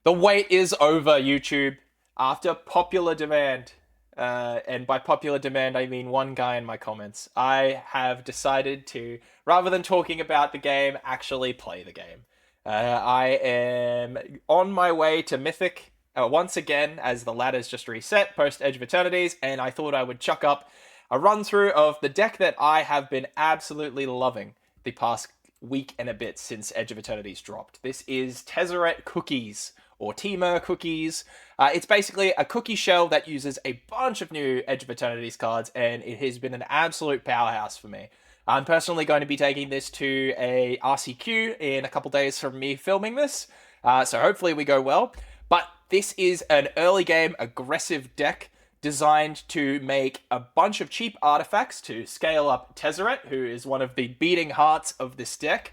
The wait is over, YouTube. After popular demand, and by popular demand, I mean one guy in my comments, I have decided to, rather than talking about the game, actually play the game. I am on my way to Mythic once again, as the ladder's just reset post Edge of Eternities, and I thought I would chuck up a run through of the deck that I have been absolutely loving the past week and a bit since Edge of Eternities dropped. This is Tezzeret Cookies, or Teamer Cookies. It's basically a cookie shell that uses a bunch of new Edge of Eternities cards, and it has been an absolute powerhouse for me. I'm personally going to be taking this to a RCQ in a couple days from me filming this, so hopefully we go well. But this is an early game aggressive deck designed to make a bunch of cheap artifacts to scale up Tezzeret, who is one of the beating hearts of this deck.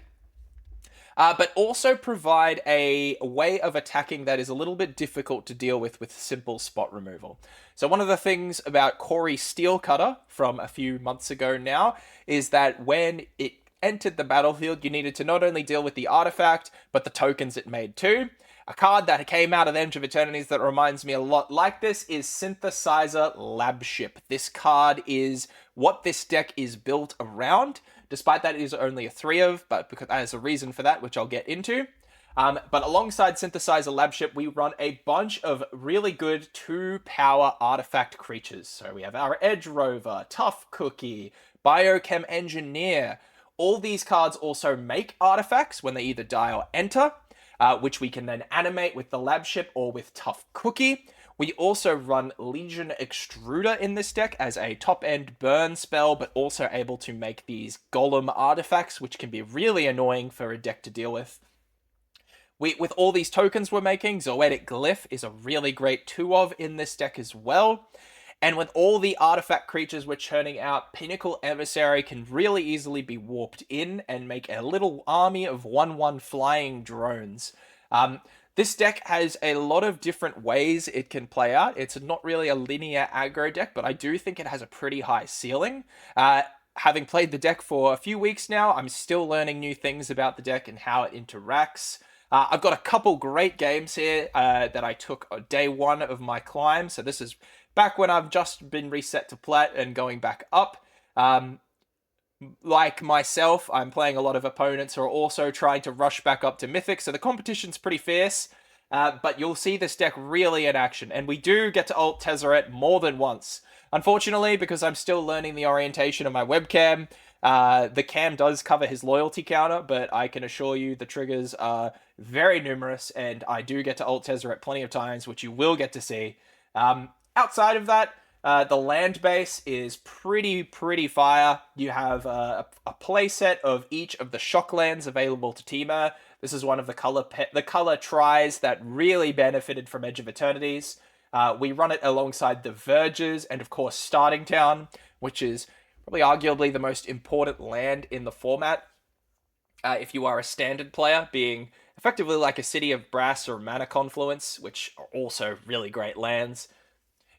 But also provide a way of attacking that is a little bit difficult to deal with simple spot removal. So one of the things about Corey Steelcutter from a few months ago now is that when it entered the battlefield, you needed to not only deal with the artifact, but the tokens it made too. A card that came out of the Edge of Eternities that reminds me a lot like this is Synthesizer Labship. This card is what this deck is built around. Despite that, it is only a 3 of, but because there's a reason for that, which I'll get into. But alongside Synthesizer Labship, we run a bunch of really good 2-power artifact creatures. So we have our Edge Rover, Tough Cookie, Biochem Engineer. All these cards also make artifacts when they either die or enter, which we can then animate with the Labship or with Tough Cookie. We also run Legion Extruder in this deck as a top-end burn spell, but also able to make these Golem artifacts, which can be really annoying for a deck to deal with. With all these tokens we're making, Zoetic Glyph is a really great 2 of in this deck as well. And with all the artifact creatures we're churning out, Pinnacle Emissary can really easily be warped in and make a little army of 1/1 flying drones. This deck has a lot of different ways it can play out. It's not really a linear aggro deck, but I do think it has a pretty high ceiling. Having played the deck for a few weeks now, I'm still learning new things about the deck and how it interacts. I've got a couple great games here that I took on day 1 of my climb. So this is back when I've just been reset to plat and going back up. Like myself, I'm playing a lot of opponents who are also trying to rush back up to Mythic, so the competition's pretty fierce, but you'll see this deck really in action, and we do get to ult Tezzeret more than once. Unfortunately, because I'm still learning the orientation of my webcam, the cam does cover his loyalty counter, but I can assure you the triggers are very numerous, and I do get to ult Tezzeret plenty of times, which you will get to see. Outside of that, the land base is pretty fire. You have a playset of each of the shock lands available to Teamer. This is one of the color tries that really benefited from Edge of Eternities. We run it alongside the Verges and, of course, Starting Town, which is probably arguably the most important land in the format. If you are a standard player, being effectively like a City of Brass or Mana Confluence, which are also really great lands.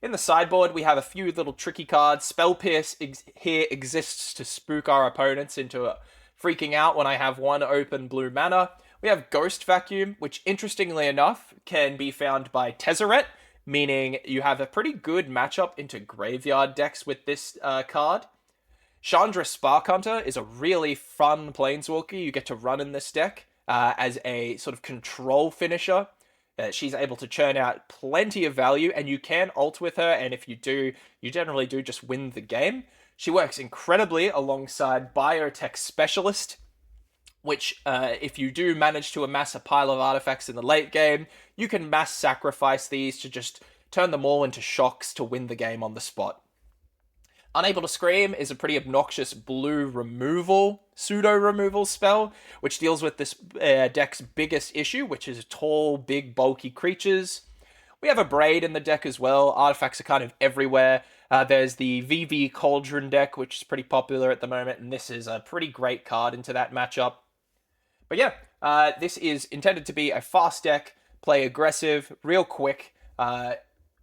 In the sideboard, we have a few little tricky cards. Spell Pierce here exists to spook our opponents into freaking out when I have 1 open blue mana. We have Ghost Vacuum, which interestingly enough can be found by Tezzeret, meaning you have a pretty good matchup into graveyard decks with this card. Chandra Sparkhunter is a really fun planeswalker you get to run in this deck as a sort of control finisher. She's able to churn out plenty of value, and you can ult with her, and if you do, you generally do just win the game. She works incredibly alongside Biotech Specialist, which, if you do manage to amass a pile of artifacts in the late game, you can mass sacrifice these to just turn them all into shocks to win the game on the spot. Unable to Scream is a pretty obnoxious blue pseudo-removal spell, which deals with this deck's biggest issue, which is tall, big, bulky creatures. We have a Braid in the deck as well. Artifacts are kind of everywhere. There's the VV Cauldron deck, which is pretty popular at the moment, and this is a pretty great card into that matchup. But yeah, this is intended to be a fast deck, play aggressive, real quick.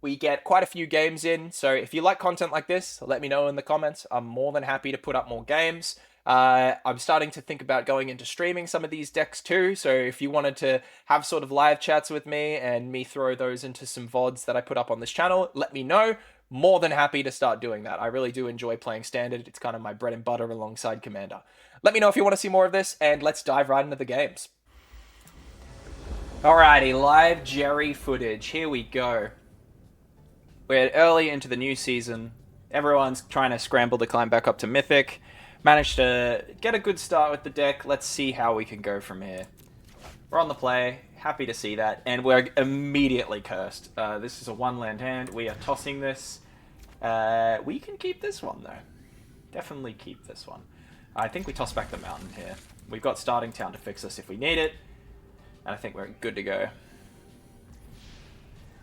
We get quite a few games in, so if you like content like this, let me know in the comments. I'm more than happy to put up more games. I'm starting to think about going into streaming some of these decks too, so if you wanted to have sort of live chats with me and me throw those into some VODs that I put up on this channel, let me know. More than happy to start doing that. I really do enjoy playing Standard. It's kind of my bread and butter alongside Commander. Let me know if you want to see more of this, and let's dive right into the games. Alrighty, live Jerry footage. Here we go. We're early into the new season. Everyone's trying to scramble to climb back up to Mythic. Managed to get a good start with the deck. Let's see how we can go from here. We're on the play. Happy to see that. And we're immediately cursed. This is a 1-land hand. We are tossing this. We can keep this one, though. Definitely keep this one. I think we toss back the mountain here. We've got Starting Town to fix us if we need it. And I think we're good to go.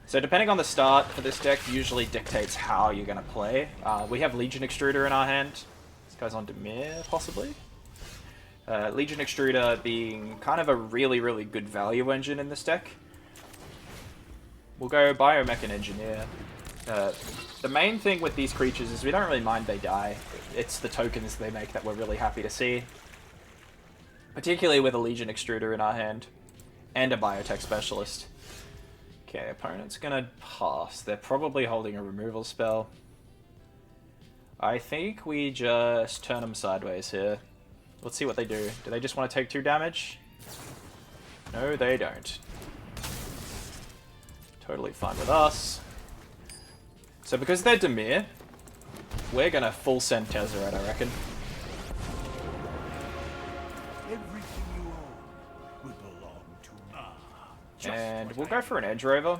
So depending on the start for this deck, usually dictates how you're going to play. We have Legion Extruder in our hand. This guy's on Dimir, possibly. Legion Extruder being kind of a really, really good value engine in this deck. We'll go Biomech and Engineer. The main thing with these creatures is we don't really mind they die. It's the tokens they make that we're really happy to see. Particularly with a Legion Extruder in our hand. And a Biotech Specialist. Okay, opponent's gonna pass. They're probably holding a removal spell. I think we just turn them sideways here. Let's see what they do. Do they just want to take 2 damage? No, they don't. Totally fine with us. So because they're Dimir, we're gonna full send Tezzeret, I reckon. Everything you own will belong to me. And we'll go for an Edge Rover.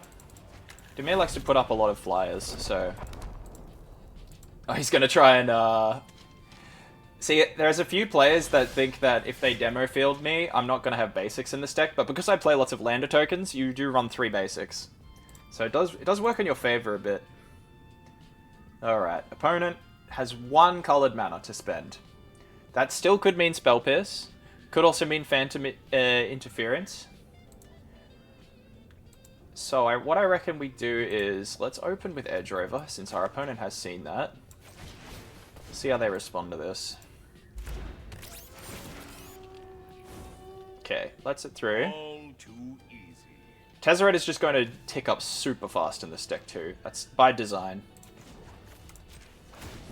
Dimir likes to put up a lot of flyers, so... Oh, he's gonna try and, See, there's a few players that think that if they demo field me, I'm not gonna have basics in this deck, but because I play lots of lander tokens, you do run 3 basics. So it does work in your favor a bit. Alright, opponent has 1 colored mana to spend. That still could mean Spell Pierce. Could also mean Phantom Interference. So what I reckon we do is, let's open with Edge Rover, since our opponent has seen that. See how they respond to this. Okay, lets it through. All too easy. Tezzeret is just going to tick up super fast in this deck too. That's by design.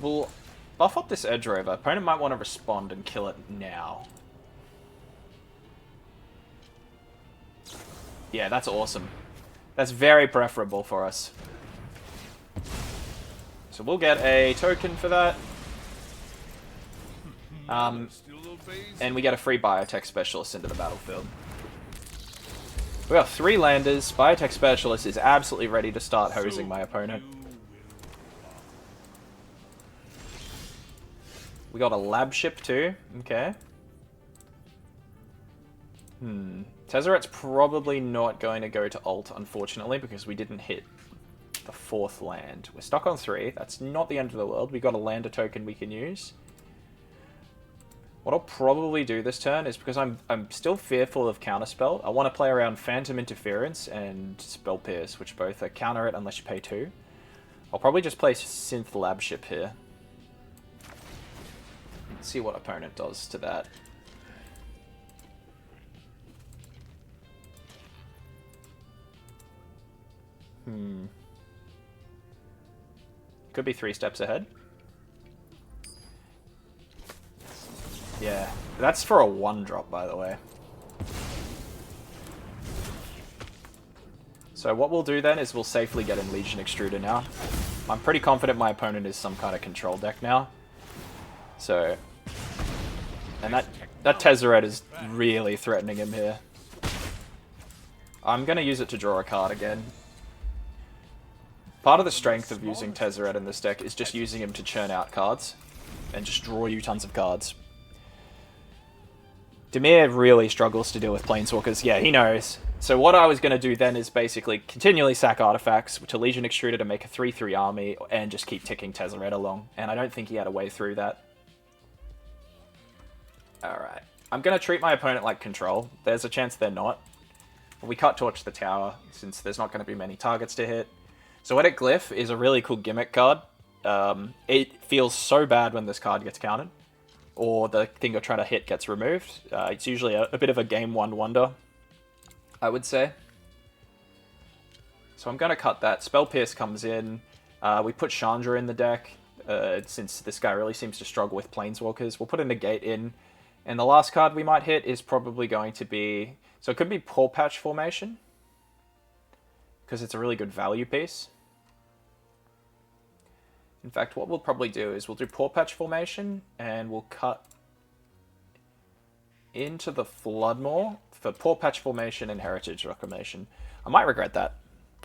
We'll buff up this Edge Rover. Opponent might want to respond and kill it now. Yeah, that's awesome. That's very preferable for us. So we'll get a token for that. And we get a free Biotech Specialist into the battlefield. We have 3 landers. Biotech Specialist is absolutely ready to start hosing my opponent. We got a lab ship too. Okay. Tezzeret's probably not going to go to ult, unfortunately, because we didn't hit the 4th land. We're stuck on 3. That's not the end of the world. We got a lander token we can use. What I'll probably do this turn is, because I'm still fearful of Counterspell, I want to play around Phantom Interference and Spell Pierce, which both are counter it unless you pay 2. I'll probably just play Synth Lab Ship here. Let's see what opponent does to that. Could be 3 steps ahead. Yeah, that's for a 1-drop, by the way. So what we'll do then is we'll safely get in Legion Extruder now. I'm pretty confident my opponent is some kind of control deck now. So... And that Tezzeret is really threatening him here. I'm going to use it to draw a card again. Part of the strength of using Tezzeret in this deck is just using him to churn out cards. And just draw you tons of cards. Dimir really struggles to deal with Planeswalkers. Yeah, he knows. So what I was going to do then is basically continually sack artifacts to Legion Extruder to make a 3/3 army and just keep ticking Tezzeret along. And I don't think he had a way through that. Alright. I'm going to treat my opponent like control. There's a chance they're not. We cut Torch the tower, since there's not going to be many targets to hit. So Edit Glyph is a really cool gimmick card. It feels so bad when this card gets countered. or the thing you're trying to hit gets removed. It's usually a bit of a game 1 wonder, I would say. So I'm going to cut that. Spell Pierce comes in. We put Chandra in the deck, since this guy really seems to struggle with Planeswalkers. We'll put a Negate in. And the last card we might hit is probably going to be... So it could be Paw Patch Formation, because it's a really good value piece. In fact, what we'll probably do is we'll do Paw Patch Formation, and we'll cut into the Floodmaw for Paw Patch Formation and Heritage Reclamation. I might regret that.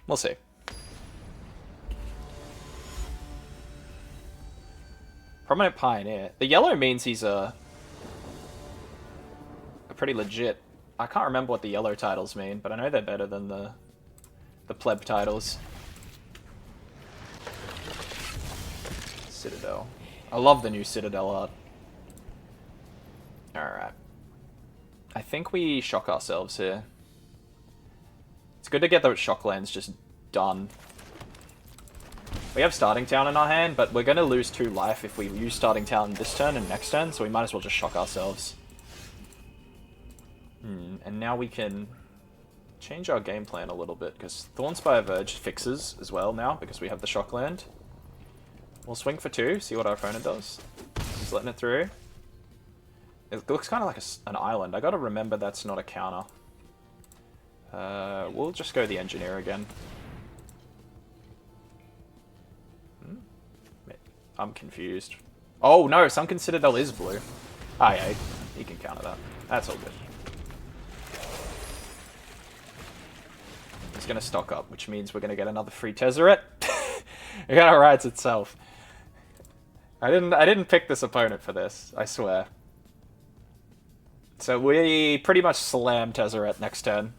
We'll see. Prominent Pioneer. The yellow means he's a pretty legit... I can't remember what the yellow titles mean, but I know they're better than the pleb titles. Citadel. I love the new Citadel art. Alright. I think we shock ourselves here. It's good to get those shock lands just done. We have Starting Town in our hand, but we're going to lose 2 life if we use Starting Town this turn and next turn, so we might as well just shock ourselves. And now we can change our game plan a little bit, because Thornspire Verge fixes as well now, because we have the shock land. We'll swing for 2, see what our opponent does. He's letting it through. It looks kind of like an island. I gotta remember that's not a counter. We'll just go the Engineer again. I'm confused. Oh no, Sunken Citadel is blue. Ah yeah, he can counter that. That's all good. It's gonna stock up, which means we're gonna get another free Tezzeret. It kinda rides itself. I didn't pick this opponent for this, I swear. So we pretty much slam Tezzeret next turn.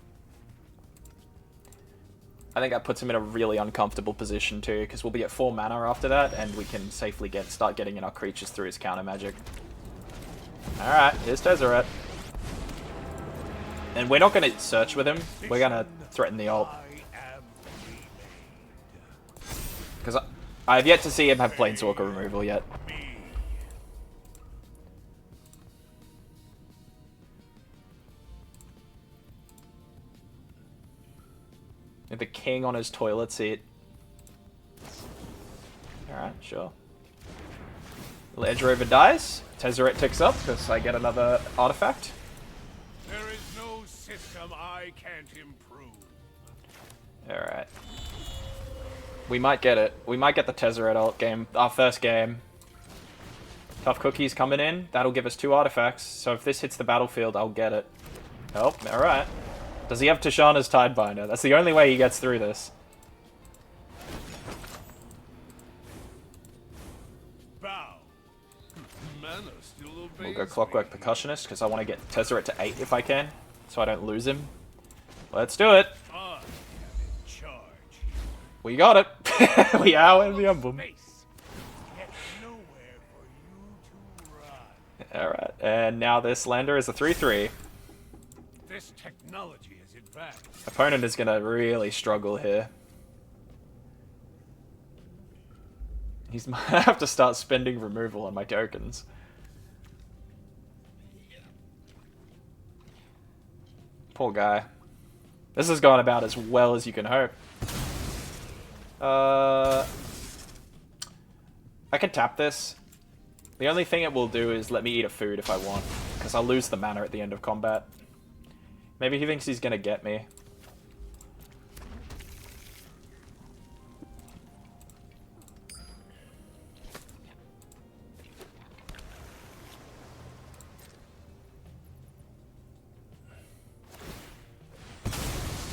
I think that puts him in a really uncomfortable position too, because we'll be at 4 mana after that, and we can safely start getting in our creatures through his counter magic. Alright, here's Tezzeret. And we're not going to search with him, we're going to threaten the ult. Because I have yet to see him have Planeswalker removal yet. The king on his toilet seat. Alright, sure. Edge Rover dies. Tezzeret ticks up because I get another artifact. There is no system I can't improve. Alright. We might get it. We might get the Tezzeret ult game. Our first game. Tough Cookies coming in. That'll give us 2 artifacts. So if this hits the battlefield, I'll get it. Oh, alright. Does he have Tishana's Tidebinder? That's the only way he gets through this. Bow. Mana still obeys We'll go Clockwork Percussionist because I want to get Tezzeret to 8 if I can, so I don't lose him. Let's do it. I am in charge. We got it. We are in the emblem. Space. Yet nowhere for you to run. Alright, and now this lander is a 3/3. This technology is advanced. Opponent is going to really struggle here. He's might have to start spending removal on my tokens. Poor guy. This has gone about as well as you can hope. I can tap this. The only thing it will do is let me eat a food if I want, because I'll lose the mana at the end of combat. Maybe he thinks he's gonna get me.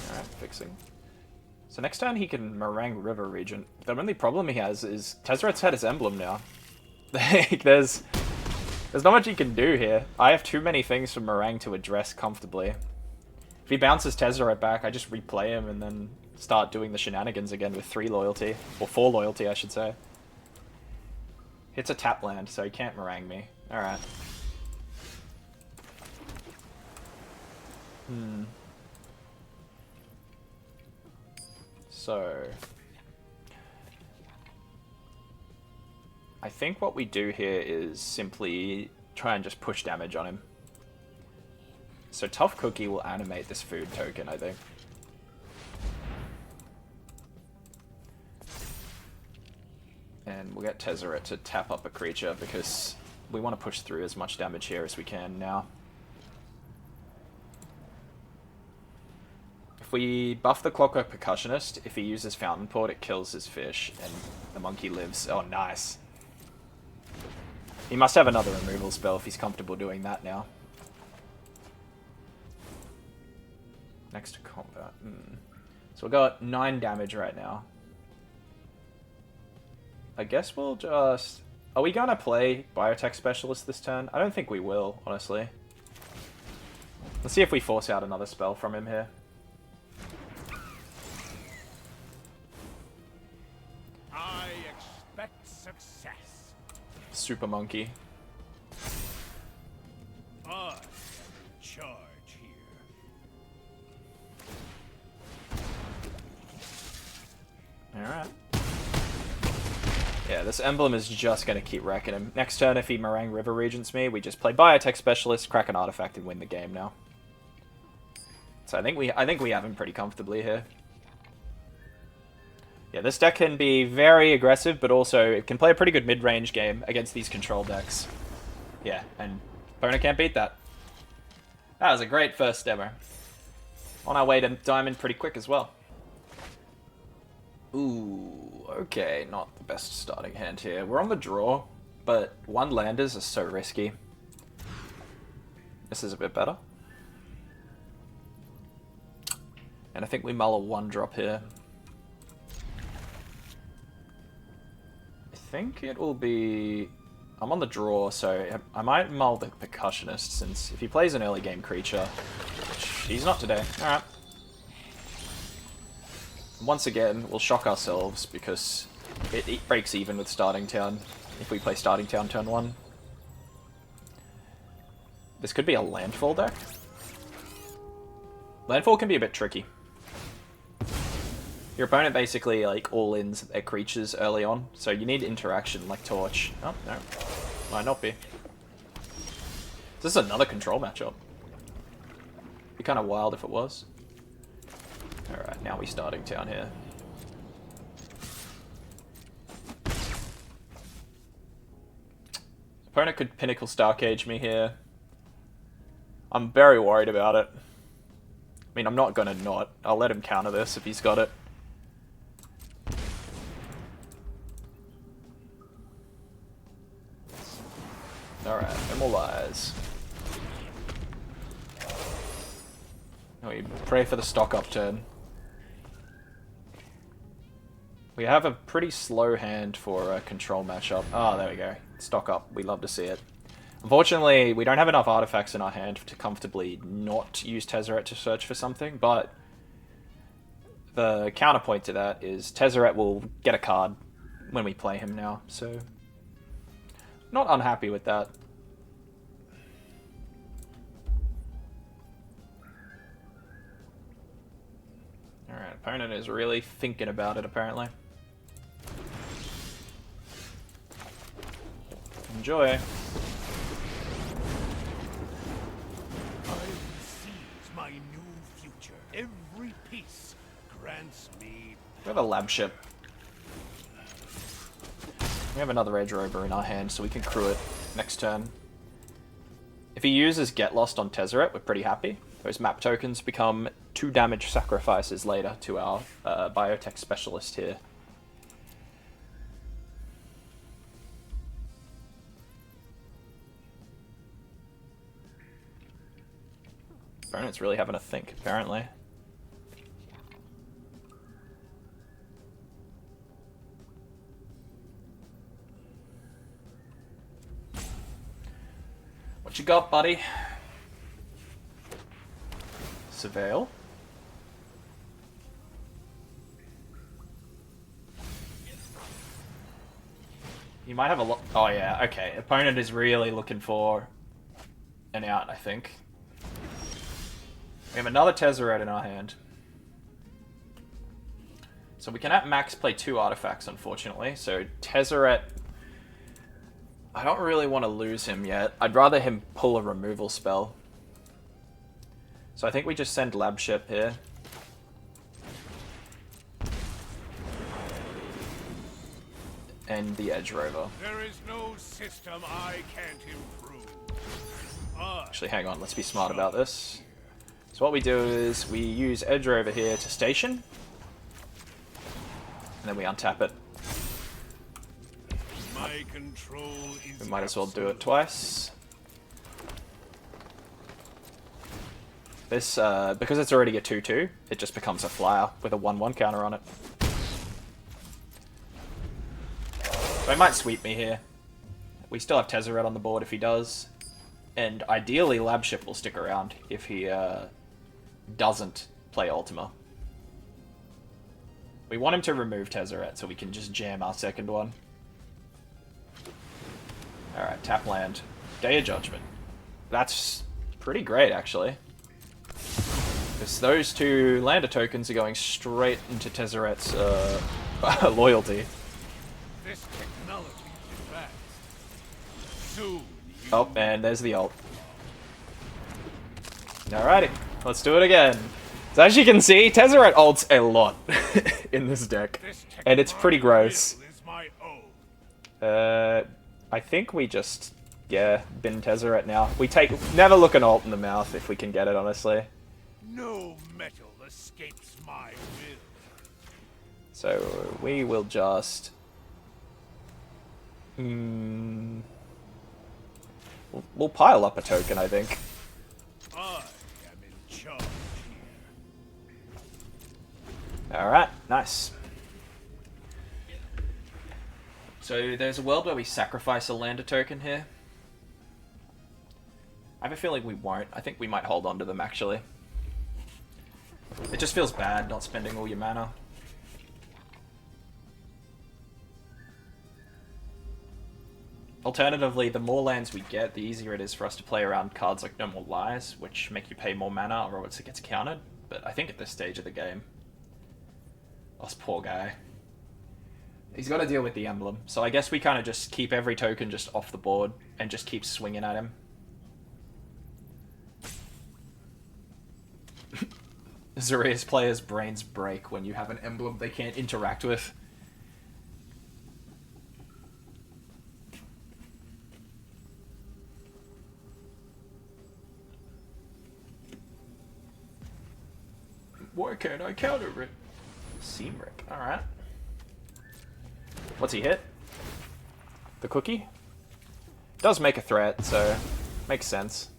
Alright, fixing. So next turn he can Meringue River Regent. The only problem he has is Tezzeret's had his emblem now. There's not much he can do here. I have too many things for Meringue to address comfortably. If he bounces Tezzeret back, I just replay him and then start doing the shenanigans again with 3 loyalty. Or 4 loyalty, I should say. It's a tap land, so he can't Meringue me. Alright. So... I think what we do here is simply try and just push damage on him. So Tough Cookie will animate this food token, I think. And we'll get Tezzeret to tap up a creature because we want to push through as much damage here as we can now. If we buff the Clockwork Percussionist, if he uses Fountain Port, it kills his fish, and the monkey lives. Oh, nice. He must have another removal spell if he's comfortable doing that now. Next to combat. So we've got 9 damage right now. I guess we'll just... Are we gonna play Biotech Specialist this turn? I don't think we will, honestly. Let's see if we force out another spell from him here. I expect success. Super Monkey. I charge here. Alright. Yeah, this emblem is just going to keep wrecking him. Next turn, if he Meringue River Regents me, we just play Biotech Specialist, crack an artifact, and win the game now. So I think we have him pretty comfortably here. Yeah, this deck can be very aggressive, but also it can play a pretty good mid-range game against these control decks. Yeah, and opponent can't beat that. That was a great first demo. On our way to Diamond pretty quick as well. Ooh, okay, not the best starting hand here. We're on the draw, but 1 landers are so risky. This is a bit better. And I think we mull a 1-drop here. I think it will be... I'm on the draw, so I might mull the Percussionist, since if he plays an early game creature, which he's not today. Alright. Once again, we'll shock ourselves because it breaks even with Starting Town if we play Starting Town turn 1. This could be a Landfall deck. Landfall can be a bit tricky. Your opponent basically like all-ins their creatures early on, so you need interaction like Torch. Oh, no. Might not be. This is another control matchup. Be kind of wild if it was. Alright, now we Starting Town here. Opponent could Pinnacle Starcage me here. I'm very worried about it. I mean, I'm not gonna not. I'll let him counter this if he's got it. Alright, Immortalize. We pray for the stock up turn. We have a pretty slow hand for a control matchup. Oh, there we go. Stock up. We love to see it. Unfortunately, we don't have enough artifacts in our hand to comfortably not use Tezzeret to search for something, but the counterpoint to that is Tezzeret will get a card when we play him now, so not unhappy with that. Alright, opponent is really thinking about it, apparently. Enjoy. I seize my new future. Every piece grants me. We have a lab ship. We have another Edge Rover in our hand, so we can crew it next turn. If he uses Get Lost on Tezzeret, we're pretty happy. Those map tokens become 2 damage sacrifices later to our Biotech Specialist here. Opponent's really having a think, apparently. What you got, buddy? Surveil. You might have a lot. Oh yeah, okay. Opponent is really looking for an out, I think. We have another Tezzeret in our hand. So we can at max play 2 artifacts, unfortunately. So Tezzeret I don't really want to lose him yet. I'd rather him pull a removal spell. So I think we just send Lab Ship here. And the Edge Rover. There is no system I can't improve. Actually, hang on. Let's be smart about this. So what we do is we use Edge Rover here to station. And then we untap it. My control is We might as well do it twice. This, because it's already a 2-2, it just becomes a flyer with a 1-1 counter on it. So he might sweep me here. We still have Tezzeret on the board if he does. And ideally, Lab Ship will stick around if he doesn't play Ultima. We want him to remove Tezzeret so we can just jam our second one. Alright, tap land. Day of Judgment. That's pretty great, actually. Because those two lander tokens are going straight into Tezzeret's loyalty. This technology is advanced. Soon. Oh, and there's the ult. Alrighty, let's do it again. So as you can see, Tezzeret ults a lot in this deck. And it's pretty gross. I think we just, yeah, bin Tezzeret now. We never look an ult in the mouth if we can get it, honestly. No metal escapes my will. So we will just... We'll pile up a token, I think. I am in charge here. Alright, nice. So there's a world where we sacrifice a lander token here. I have a feeling we won't. I think we might hold on to them, actually. It just feels bad not spending all your mana. Alternatively, the more lands we get, the easier it is for us to play around cards like No More Lies, which make you pay more mana or else it gets countered. But I think at this stage of the game... Oh, this poor guy. He's got to deal with the emblem, so I guess we kind of just keep every token just off the board and just keep swinging at him. Zuria's players' brains break when you have an emblem they can't interact with. Why can't I counter it? Seamrick, alright. What's he hit? The cookie? Does make a threat, so makes sense.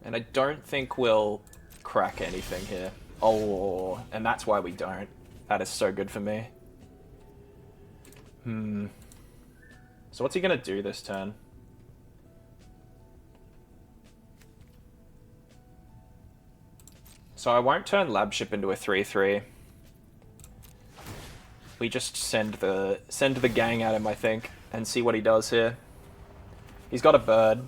And I don't think we'll crack anything here. Oh, and that's why we don't. That is so good for me. So what's he gonna do this turn? So I won't turn Lab Ship into a 3-3. We just send the gang at him, I think, and see what he does here. He's got a bird.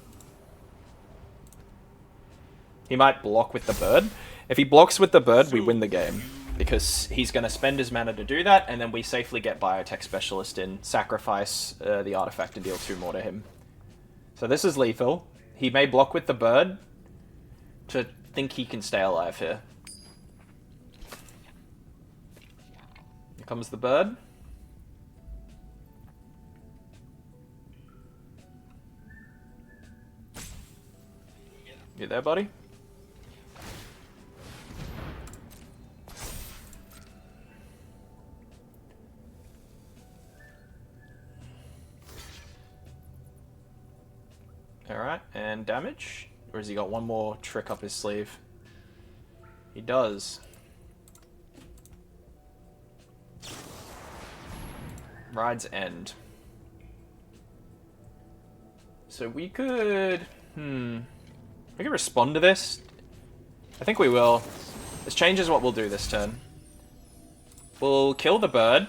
He might block with the bird. If he blocks with the bird, we win the game. Because he's going to spend his mana to do that, and then we safely get Biotech Specialist in, sacrifice the artifact, and deal 2 more to him. So this is lethal. He may block with the bird to think he can stay alive here. Here comes the bird. You there, buddy? Alright, and damage? Or has he got one more trick up his sleeve? He does. Ride's End. So we could... We could respond to this. I think we will. This changes what we'll do this turn. We'll kill the bird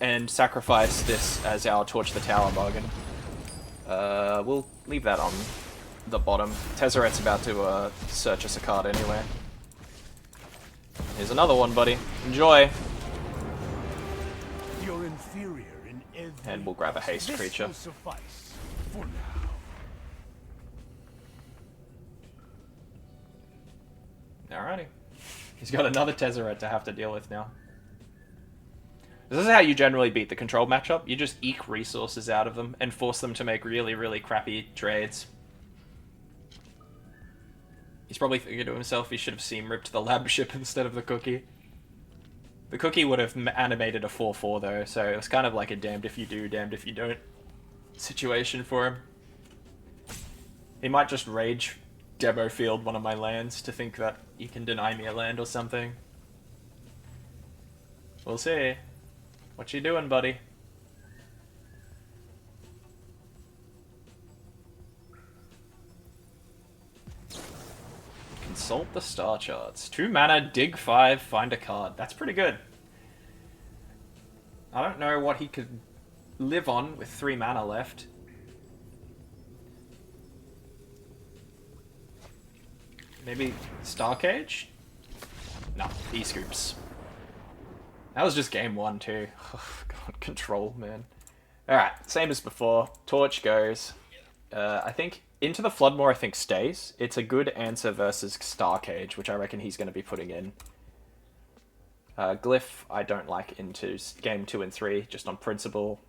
and sacrifice this as our Torch the Tower bargain. We'll leave that on the bottom. Tezzeret's about to search us a card anyway. Here's another one, buddy. Enjoy. You're inferior in every And we'll grab a haste this creature. will suffice for now. Alrighty. He's got another Tezzeret to have to deal with now. This is how you generally beat the control matchup. You just eke resources out of them and force them to make really, really crappy trades. He's probably thinking to himself he should have seam ripped the lab ship instead of the cookie. The cookie would have animated a 4/4 though, so it was kind of like a damned if you do, damned if you don't situation for him. He might just rage demo field one of my lands to think that you can deny me a land or something. We'll see. What you doing, buddy? Consult the star charts. 2 mana, dig 5, find a card. That's pretty good. I don't know what he could live on with 3 mana left. Maybe Star Cage? No, E-Scoops. That was just game 1 too. Oh, God, control, man. Alright, same as before. Torch goes. I think Into the Floodmoor, I think, stays. It's a good answer versus Star Cage, which I reckon he's going to be putting in. Glyph, I don't like into game 2 and 3, just on principle.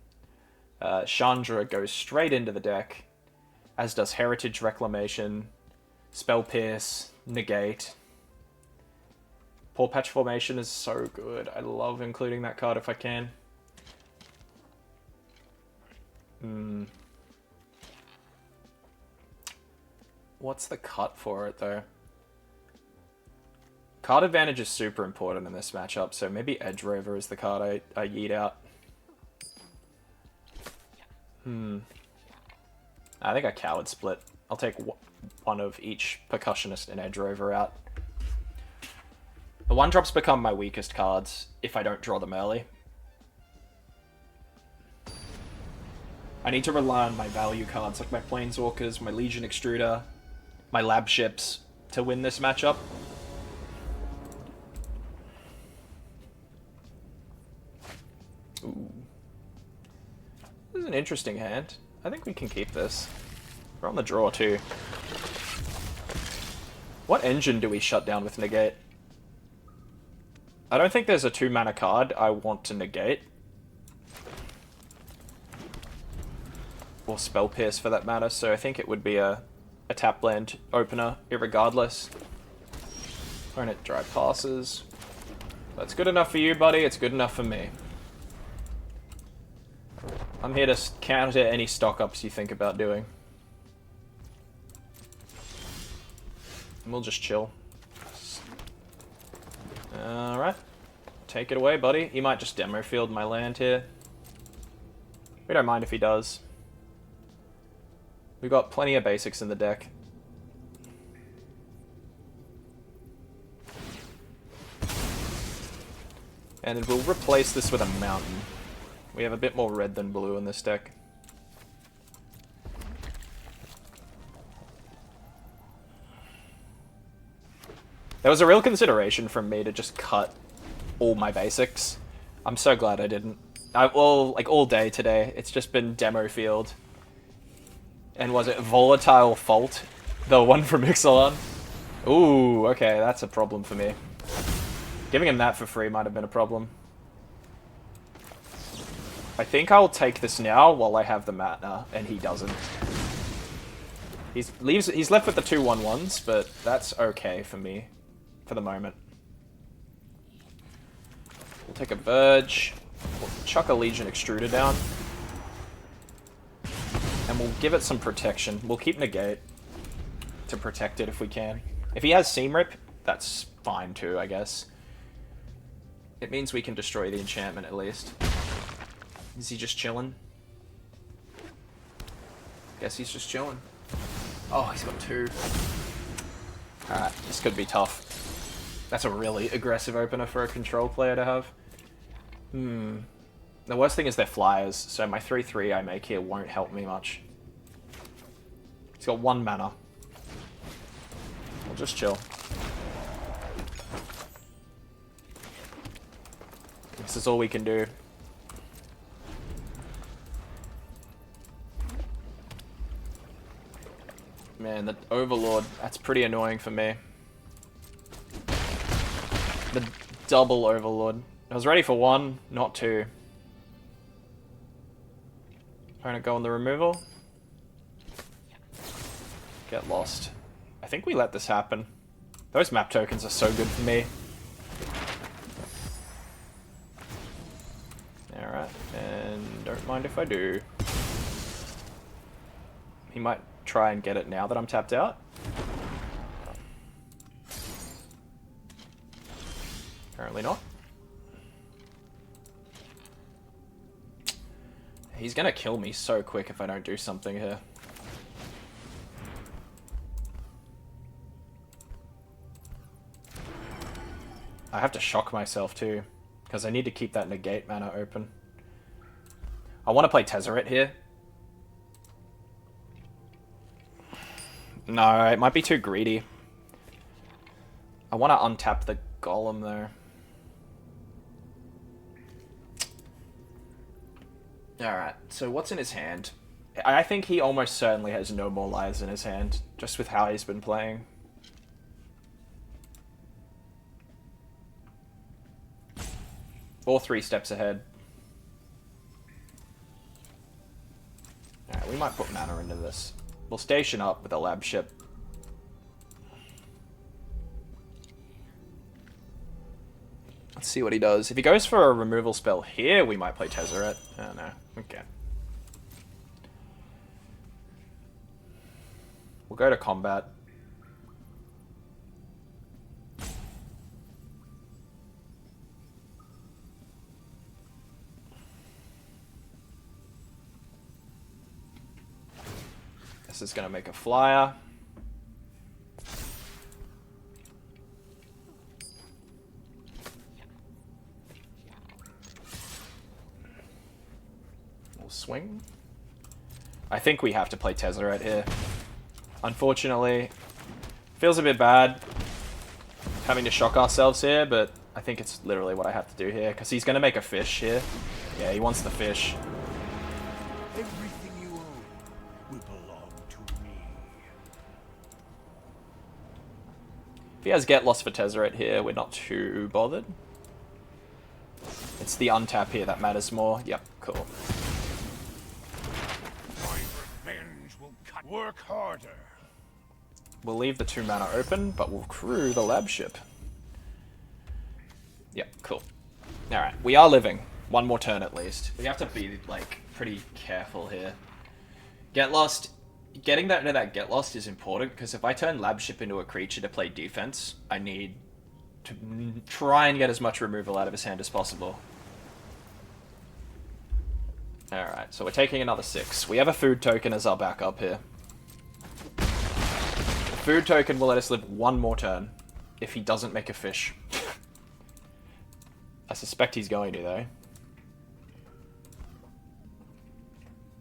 Chandra goes straight into the deck, as does Heritage Reclamation, Spell Pierce, Negate. Paw Patch Formation is so good. I love including that card if I can. What's the cut for it, though? Card advantage is super important in this matchup, so maybe Edge Rover is the card I yeet out. I think I Coward Split. I'll take one of each Percussionist and Edge Rover out. The 1-drops become my weakest cards if I don't draw them early. I need to rely on my value cards, like my Planeswalkers, my Legion Extruder, my Lab Ships, to win this matchup. Ooh. This is an interesting hand. I think we can keep this. We're on the draw, too. What engine do we shut down with Negate? I don't think there's a 2-mana card I want to negate. Or Spell Pierce for that matter, so I think it would be a tap land opener, irregardless. Opponent dry passes. That's good enough for you, buddy. It's good enough for me. I'm here to counter any stock-ups you think about doing. And we'll just chill. Alright. Take it away, buddy. He might just demo field my land here. We don't mind if he does. We've got plenty of basics in the deck. And then we'll replace this with a mountain. We have a bit more red than blue in this deck. There was a real consideration from me to just cut all my basics. I'm so glad I didn't. Well, like all day today, it's just been demo field. And was it Volatile Fault? The one from Ixalan? Ooh, okay, that's a problem for me. Giving him that for free might have been a problem. I think I'll take this now while I have the mana, and he doesn't. He's left with the 2/1/1s, but that's okay for me, for the moment. We'll take a Verge, we'll chuck a Legion Extruder down, and we'll give it some protection. We'll keep Negate to protect it if we can. If he has Seam Rip, that's fine too, I guess. It means we can destroy the enchantment at least. Is he just chilling? Guess he's just chilling. Oh, he's got 2. Alright, this could be tough. That's a really aggressive opener for a control player to have. The worst thing is they're flyers, so my 3/3 I make here won't help me much. He's got 1 mana. We'll just chill. This is all we can do. Man, the Overlord, that's pretty annoying for me. The double Overlord. I was ready for one, not two. Opponent go on the removal. Get lost. I think we let this happen. Those map tokens are so good for me. Alright, and don't mind if I do. He might try and get it now that I'm tapped out. Apparently not. He's gonna kill me so quick if I don't do something here. I have to shock myself too, because I need to keep that negate mana open. I want to play Tezzeret here. No, it might be too greedy. I want to untap the Golem though. Alright, so what's in his hand? I think he almost certainly has no more lives in his hand, just with how he's been playing. Or 3 steps ahead. Alright, we might put mana into this. We'll station up with a lab ship. Let's see what he does. If he goes for a removal spell here, we might play Tezzeret. Oh no. Okay. We'll go to combat. This is going to make a flyer. We'll swing. I think we have to play Tezzeret here. Unfortunately, feels a bit bad having to shock ourselves here, but I think it's literally what I have to do here, because he's going to make a fish here. Yeah, he wants the fish. Everything you own will belong to me. If he has Get Lost for Tezzeret here, we're not too bothered. It's the untap here that matters more. Yep, cool. My revenge will work harder. We'll leave the 2 mana open, but we'll crew the lab ship. Yep, cool. Alright, we are living. One more turn at least. We have to be, like, pretty careful here. Get Lost. Getting that into that Get Lost is important, because if I turn lab ship into a creature to play defense, I need to try and get as much removal out of his hand as possible. Alright, so we're taking another 6. We have a food token as our backup here. The food token will let us live 1 more turn if he doesn't make a fish. I suspect he's going to, though.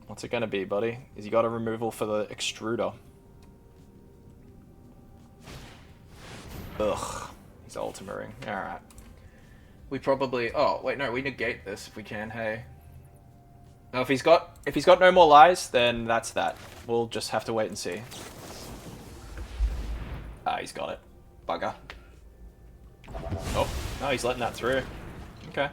What's it going to be, buddy? Is he got a removal for the extruder? Ugh. He's ultimating. Alright. We probably... Oh, wait, no. We negate this if we can, hey. No, if he's got no more lies, then that's that. We'll just have to wait and see. Ah, he's got it. Bugger. Oh, no, he's letting that through. Okay.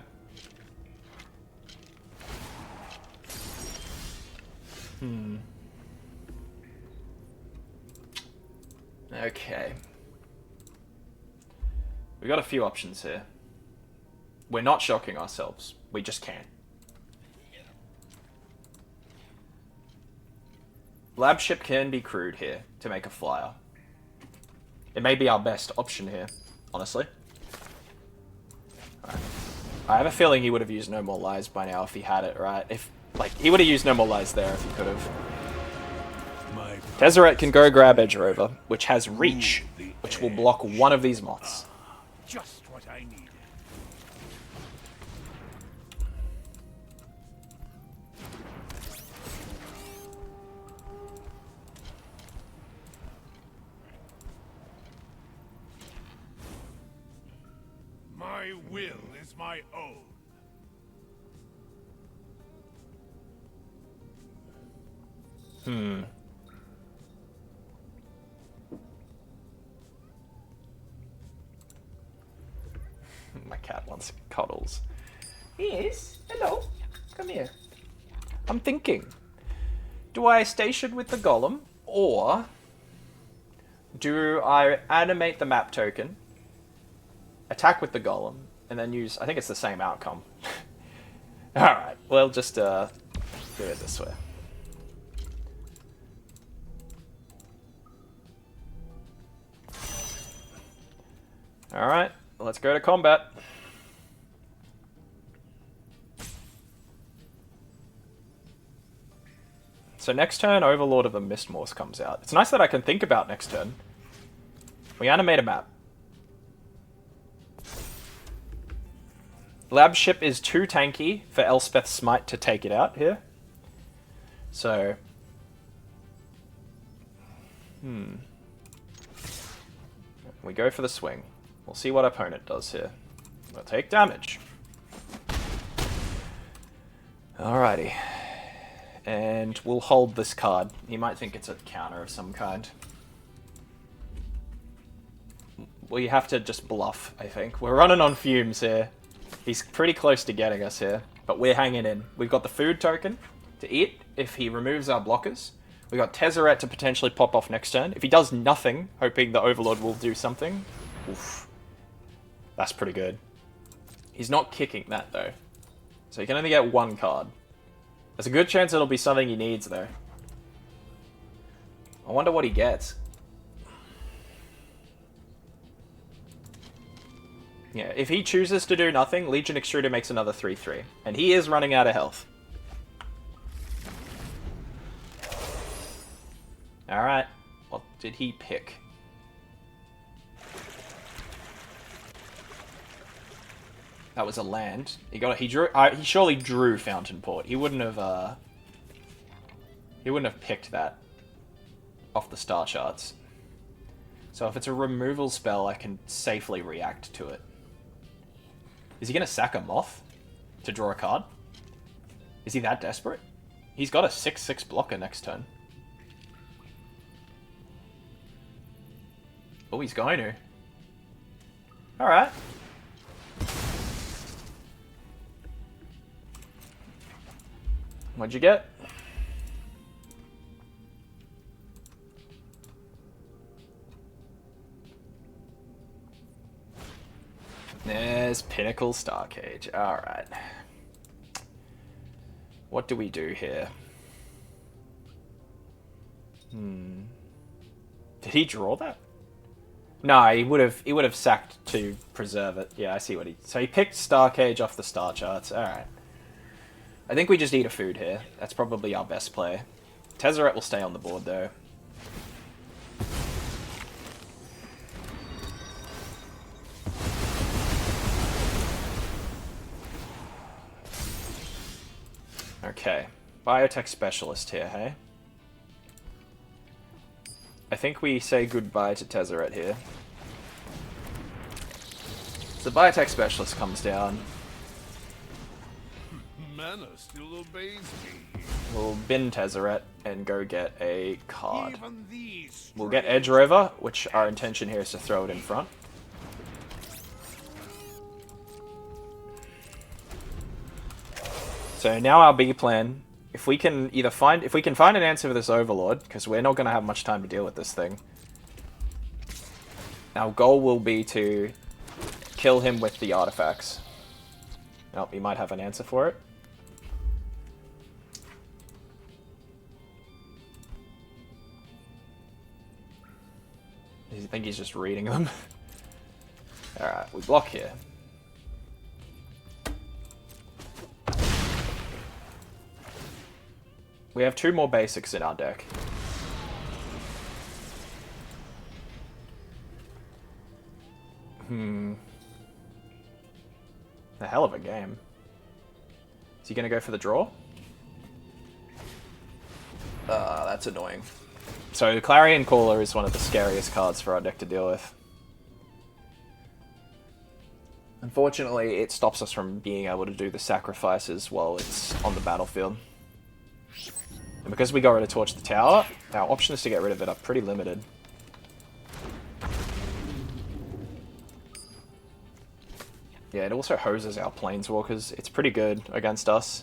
Okay. We got a few options here. We're not shocking ourselves. We just can't. Lab ship can be crewed here to make a flyer. It may be our best option here, honestly. Alright. I have a feeling he would have used No More Lies by now if he had it, right? He would have used No More Lies there if he could have. Tezzeret can go grab Edge Rover, which has Reach, which will block one of these moths. Just what I needed. My will is my own. My cat wants cuddles. Yes, hello. Come here. I'm thinking. Do I station with the golem, or do I animate the map token, attack with the golem, and then use... I think it's the same outcome. Alright, we'll just do it this way. Alright, let's go to combat. So next turn, Overlord of the Mistmorse comes out. It's nice that I can think about next turn. We animate a map. Lab ship is too tanky for Elspeth's Smite to take it out here. So... we go for the swing. We'll see what opponent does here. We'll take damage. Alrighty. And we'll hold this card. He might think it's a counter of some kind. We have to just bluff, I think. We're running on fumes here. He's pretty close to getting us here, but we're hanging in. We've got the food token to eat if he removes our blockers. We've got Tezzeret to potentially pop off next turn. If he does nothing, hoping the Overlord will do something. Oof. That's pretty good. He's not kicking that, though. So he can only get one card. There's a good chance it'll be something he needs, though. I wonder what he gets. Yeah, if he chooses to do nothing, Legion Extruder makes another 3/3. And he is running out of health. Alright. What did he pick? That was a land. He surely drew Fountain Port. He wouldn't have picked that off the star charts. So if it's a removal spell, I can safely react to it. Is he going to sack a Moth to draw a card? Is he that desperate? He's got a 6/6 blocker next turn. Oh, he's going to. Alright. What'd you get? There's Pinnacle Starcage. Alright. What do we do here? Did he draw that? No, he would have sacked to preserve it. Yeah, I see what he... So he picked Starcage off the star charts. Alright. I think we just eat a food here. That's probably our best play. Tezzeret will stay on the board, though. Okay. Biotech Specialist here, hey? I think we say goodbye to Tezzeret here. So Biotech Specialist comes down. Mana still obeys me. We'll bin Tezzeret and go get a card. Even these We'll get Edge Rover, which our intention here is to throw it in front. So now our B plan, if we can find an answer for this Overlord, because we're not going to have much time to deal with this thing. Our goal will be to kill him with the artifacts. Oh, he might have an answer for it. I think he's just reading them. Alright, we block here. We have 2 more basics in our deck. A hell of a game. Is he going to go for the draw? That's annoying. So Clarion Caller is one of the scariest cards for our deck to deal with. Unfortunately, it stops us from being able to do the sacrifices while it's on the battlefield. And because we got rid of Torch the Tower, our options to get rid of it are pretty limited. Yeah, it also hoses our Planeswalkers. It's pretty good against us.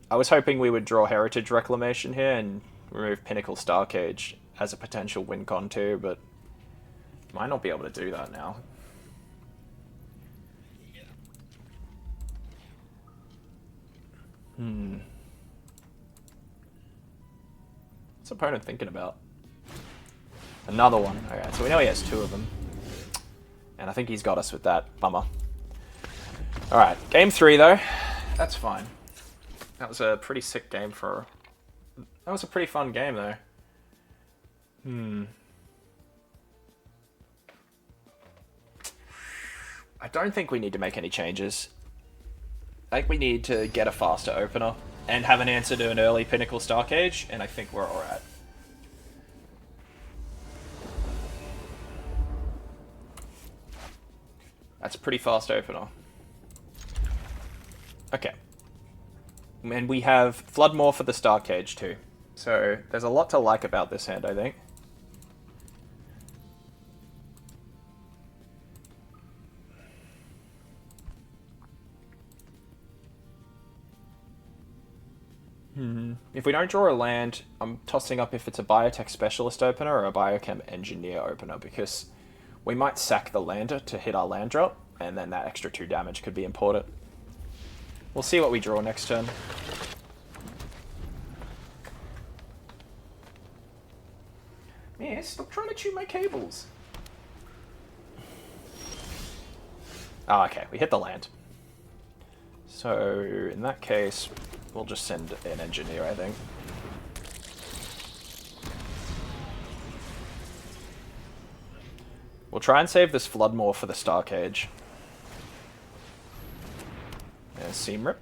I was hoping we would draw Heritage Reclamation here and remove Pinnacle Starcage as a potential win con too, but might not be able to do that now. What's opponent thinking about? Another one. Okay, so we know he has 2 of them. And I think he's got us with that. Bummer. Alright, game 3 though. That's fine. That was a pretty sick game for... That was a pretty fun game though. I don't think we need to make any changes. I think we need to get a faster opener and have an answer to an early Pinnacle Starcage, and I think we're alright. That's a pretty fast opener. Okay. And we have Floodmore for the Starcage too. So there's a lot to like about this hand, I think. If we don't draw a land, I'm tossing up if it's a Biotech Specialist opener or a Biochem Engineer opener, because we might sack the lander to hit our land drop, and then that extra 2 damage could be important. We'll see what we draw next turn. Yeah, stop trying to chew my cables. Oh, okay, we hit the land. So, in that case, we'll just send an engineer, I think. We'll try and save this Floodmore for the Starcage. There's Seam Rip.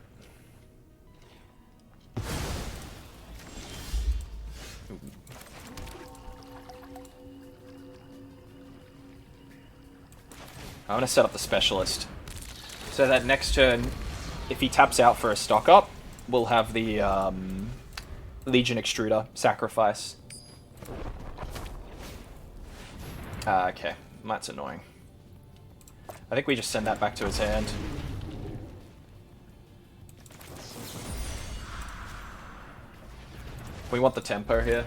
I'm going to set up the Specialist. So that next turn, if he taps out for a stock up, we'll have the Legion Extruder sacrifice. Okay, that's annoying. I think we just send that back to his hand. We want the tempo here.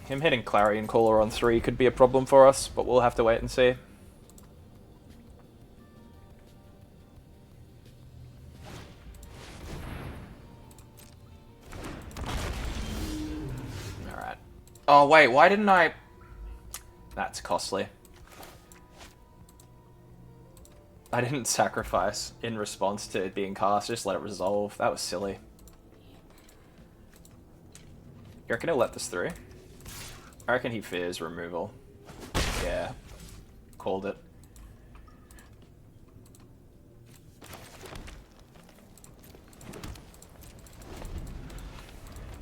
Him hitting Clarion Caller on 3 could be a problem for us, but we'll have to wait and see. Alright. Oh wait, why didn't I... That's costly. I didn't sacrifice in response to it being cast, just let it resolve. That was silly. You reckon he'll let this through? I reckon he fears removal. Yeah. Called it.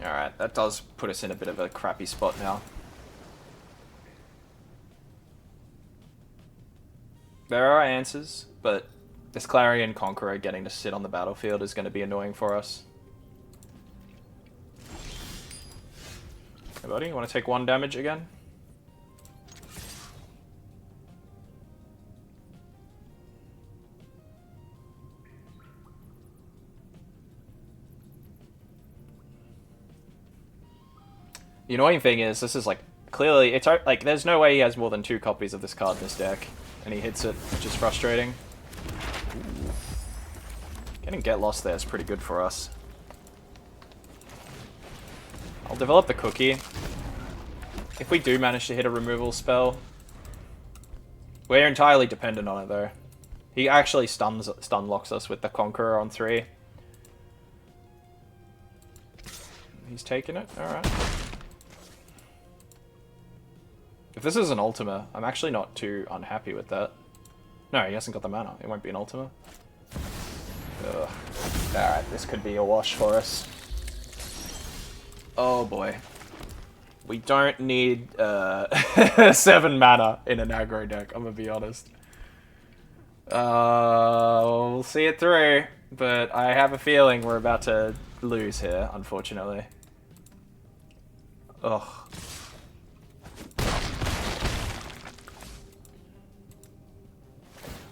Alright, that does put us in a bit of a crappy spot now. There are answers, but this Clarion Conqueror getting to sit on the battlefield is going to be annoying for us. Hey buddy, you want to take 1 damage again? The annoying thing is, this is like, clearly, it's like, there's no way he has more than 2 copies of this card in his deck, and he hits it, which is frustrating. Ooh. Getting Get Lost there is pretty good for us. I'll develop the Cookie. If we do manage to hit a removal spell, we're entirely dependent on it though. He actually stun locks us with the Conqueror on 3. He's taking it? Alright. If this is an Ultima, I'm actually not too unhappy with that. No, he hasn't got the mana. It won't be an Ultima. Ugh. Alright, this could be a wash for us. Oh boy. We don't need 7 mana in an aggro deck, I'm gonna be honest. We'll see it through, but I have a feeling we're about to lose here, unfortunately. Ugh.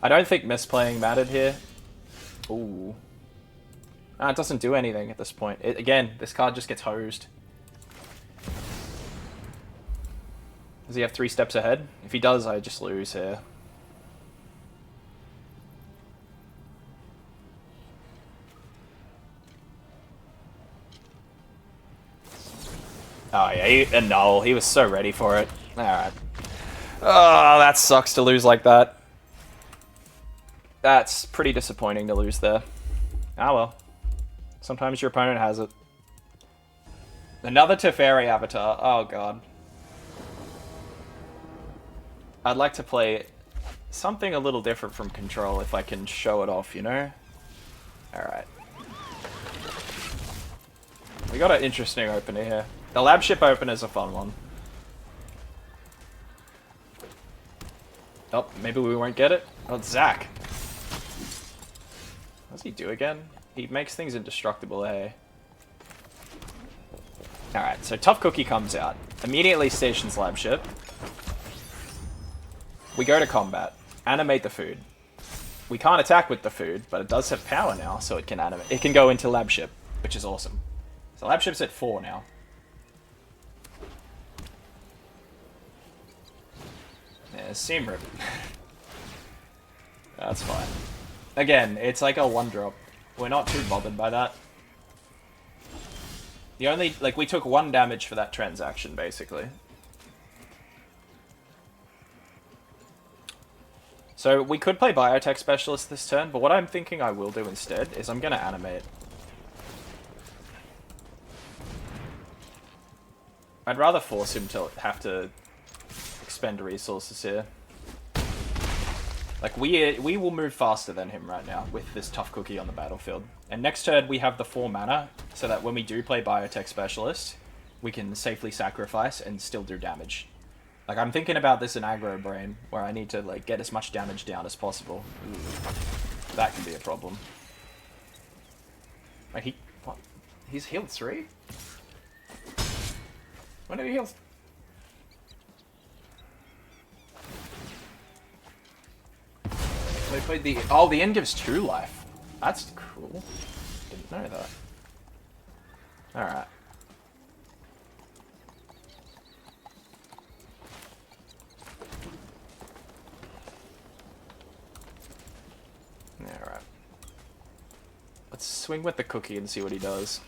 I don't think misplaying mattered here. Ooh. Ah, it doesn't do anything at this point. Again, this card just gets hosed. Does he have 3 steps ahead? If he does, I just lose here. Oh yeah, a null. He was so ready for it. Alright. Oh, that sucks to lose like that. That's pretty disappointing to lose there. Ah well. Sometimes your opponent has it. Another Teferi avatar. Oh god. I'd like to play something a little different from control if I can show it off, you know? Alright. We got an interesting opener here. The lab ship opener is a fun one. Oh, maybe we won't get it. Oh, it's Zach. What does he do again? He makes things indestructible, hey? Alright, so Tough Cookie comes out. Immediately stations lab ship. We go to combat. Animate the food. We can't attack with the food, but it does have power now, so it can animate. It can go into lab ship, which is awesome. So lab ship's at 4 now. Yeah, seam rip. That's fine. Again, it's like a 1-drop. We're not too bothered by that. The only, like, we took 1 damage for that transaction, basically. So we could play Biotech Specialist this turn, but what I'm thinking I will do instead is I'm going to animate. I'd rather force him to have to expend resources here. Like, we will move faster than him right now with this Tough Cookie on the battlefield. And next turn we have the 4 mana, so that when we do play Biotech Specialist, we can safely sacrifice and still do damage. Like, I'm thinking about this in aggro brain, where I need to, like, get as much damage down as possible. Ooh, that can be a problem. Wait, what? He's healed 3? When did he heal? So he played the... Oh, the end gives 2 life. That's cool. Didn't know that. Alright. Alright. Let's swing with the cookie and see what he does.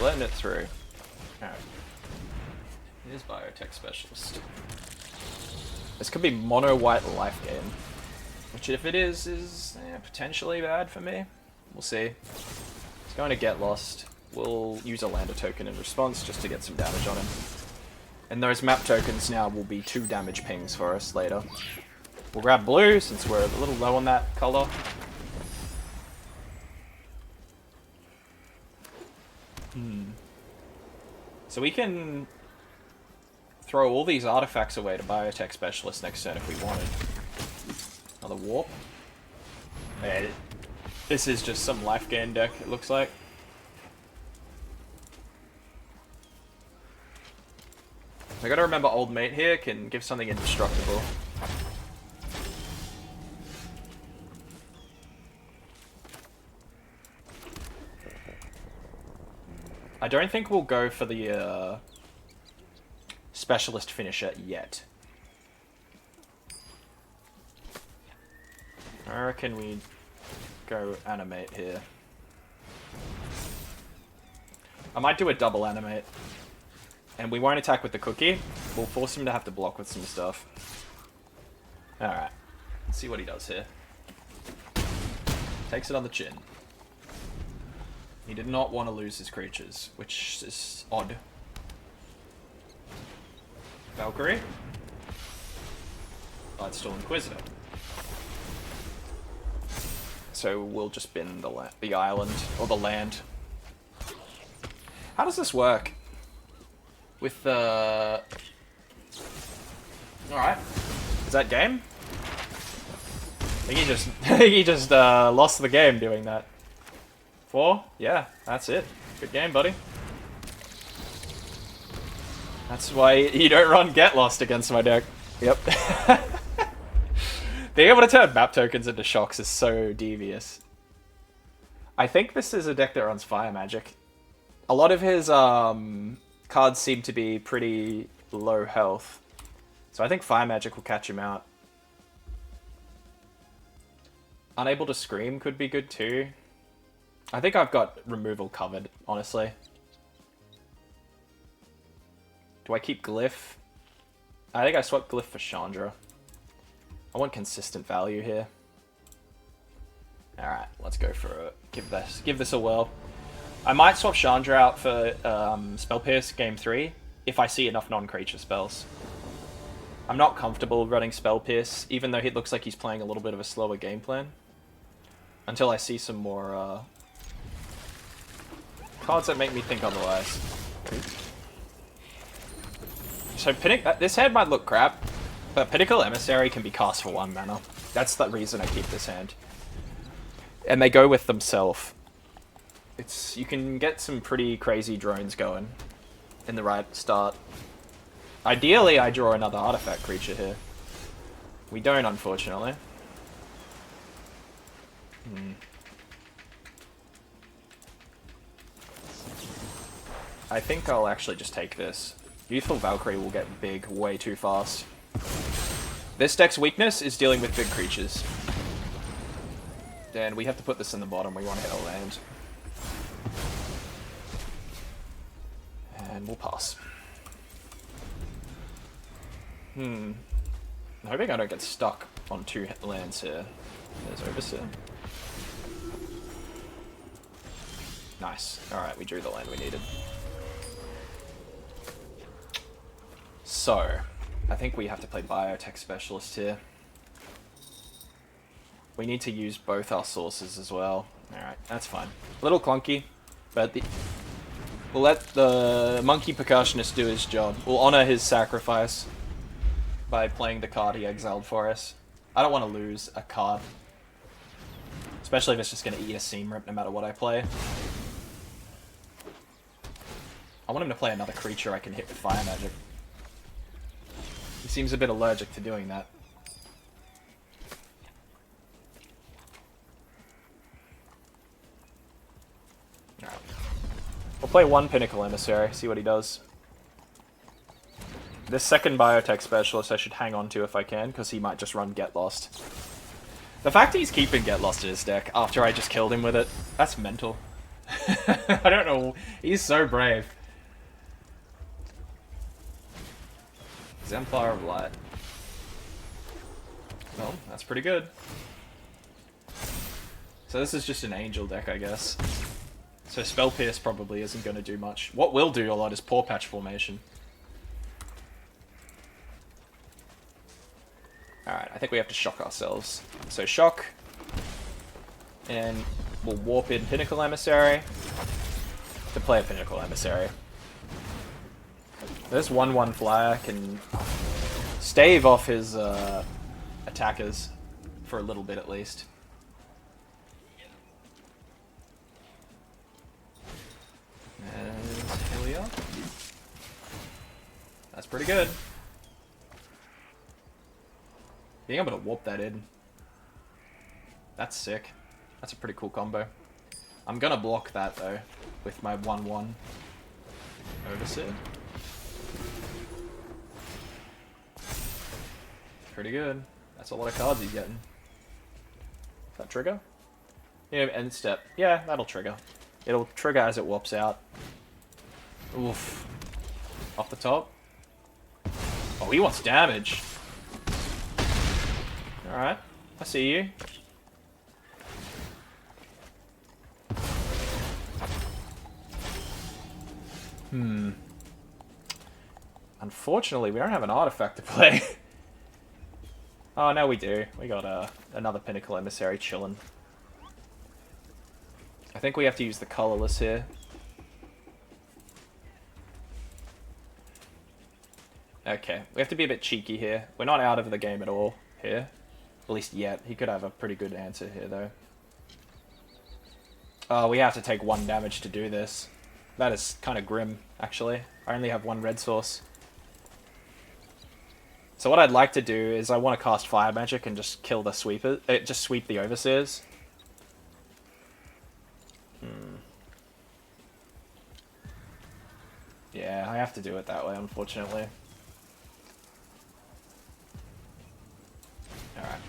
Letting it through. Alright. It is Biotech Specialist. This could be mono white life gain. Which, if it is potentially bad for me. We'll see. It's going to get lost. We'll use a lander token in response just to get some damage on him. And those map tokens now will be 2 damage pings for us later. We'll grab blue since we're a little low on that color. So we can throw all these artifacts away to Biotech Specialist next turn if we wanted. Another warp. Man, this is just some life gain deck, it looks like. I gotta remember old mate here can give something indestructible. I don't think we'll go for the specialist finisher yet. I reckon we go animate here. I might do a double animate. And we won't attack with the cookie. We'll force him to have to block with some stuff. Alright. Let's see what he does here. Takes it on the chin. He did not want to lose his creatures, which is odd. Valkyrie? Oh, it's still Inquisitor. So we'll just bin the island, or the land. How does this work? With the... Alright. Is that game? I think he just lost the game doing that. 4? Yeah, that's it. Good game, buddy. That's why you don't run Get Lost against my deck. Yep. Being able to turn map tokens into shocks is so devious. I think this is a deck that runs Fire Magic. A lot of his cards seem to be pretty low health. So I think Fire Magic will catch him out. Unable to Scream could be good too. I think I've got removal covered, honestly. Do I keep Glyph? I think I swap Glyph for Chandra. I want consistent value here. Alright, let's go for it. Give this a whirl. I might swap Chandra out for Spell Pierce game 3 if I see enough non-creature spells. I'm not comfortable running Spell Pierce, even though it looks like he's playing a little bit of a slower game plan. Until I see some more cards that make me think otherwise. So this hand might look crap, but Pinnacle Emissary can be cast for 1 mana. That's the reason I keep this hand. And they go with themselves. You can get some pretty crazy drones going in the right start. Ideally, I draw another artifact creature here. We don't, unfortunately. I think I'll actually just take this. Youthful Valkyrie will get big way too fast. This deck's weakness is dealing with big creatures. And we have to put this in the bottom. We want to hit a land. And we'll pass. I'm hoping I don't get stuck on 2 lands here. There's Overseer. Nice. Alright, we drew the land we needed. So, I think we have to play Biotech Specialist here. We need to use both our sources as well. Alright, that's fine. A little clunky, but we'll let the Monkey Percussionist do his job. We'll honor his sacrifice by playing the card he exiled for us. I don't want to lose a card. Especially if it's just going to eat a Seam Rip no matter what I play. I want him to play another creature I can hit with Fire Magic. He seems a bit allergic to doing that. Alright. We'll play 1 Pinnacle Emissary, see what he does. This second Biotech Specialist I should hang on to if I can, because he might just run Get Lost. The fact that he's keeping Get Lost in his deck after I just killed him with it, that's mental. I don't know, he's so brave. Exemplar of Light. Well, that's pretty good. So this is just an Angel deck, I guess. So Spell Pierce probably isn't going to do much. What will do a lot is Paw Patch Formation. Alright, I think we have to shock ourselves. So shock. And we'll warp in Pinnacle Emissary to play a Pinnacle Emissary. This 1/1 flyer can stave off his attackers for a little bit at least. And here we are. That's pretty good. Being able to warp that in. That's sick. That's a pretty cool combo. I'm gonna block that though with my 1/1 Overseer. Pretty good. That's a lot of cards he's getting. That trigger? Yeah, end step. Yeah, that'll trigger. It'll trigger as it warps out. Oof. Off the top. Oh, he wants damage. Alright. I see you. Unfortunately, we don't have an artifact to play. Oh, no, we do. We got another Pinnacle Emissary chillin'. I think we have to use the colorless here. Okay, we have to be a bit cheeky here. We're not out of the game at all here. At least yet. He could have a pretty good answer here, though. Oh, we have to take 1 damage to do this. That is kind of grim, actually. I only have 1 red source. So what I'd like to do is I want to cast Fire Magic and just kill the sweeper. Just sweep the Overseers. Yeah, I have to do it that way, unfortunately. Alright.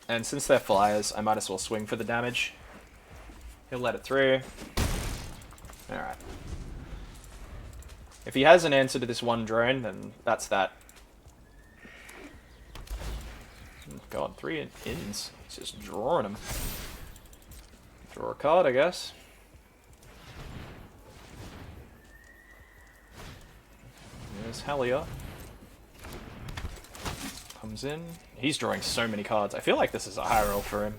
And since they're flyers, I might as well swing for the damage. He'll let it through. Alright. If he has an answer to this 1 drone, then that's that. God, 3 ins. He's just drawing them. Draw a card, I guess. There's Halia. Comes in. He's drawing so many cards. I feel like this is a high roll for him.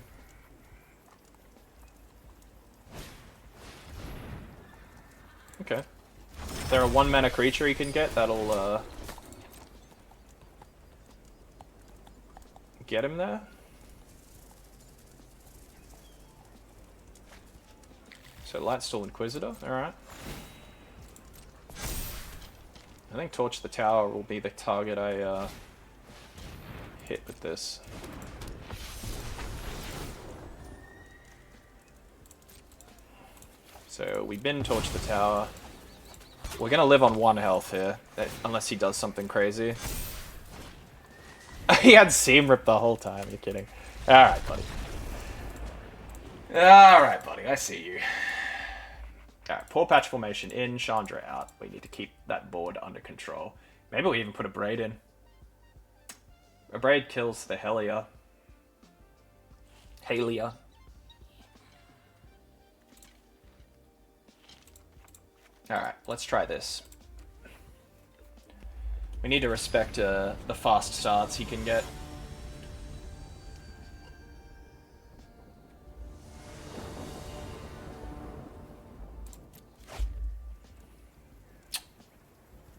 Okay. Is there a 1 mana creature he can get that'll get him there? So Lightstall Inquisitor, alright. I think Torch the Tower will be the target I hit with this. So we bin Torch the Tower. We're gonna live on 1 health here, unless he does something crazy. He had Seam Rip the whole time, you're kidding. Alright, buddy. Alright, buddy, I see you. Alright, Poor Patch Formation in, Chandra out. We need to keep that board under control. Maybe we even put a Braid in. A Braid kills the Halia. Alright, let's try this. We need to respect the fast starts he can get.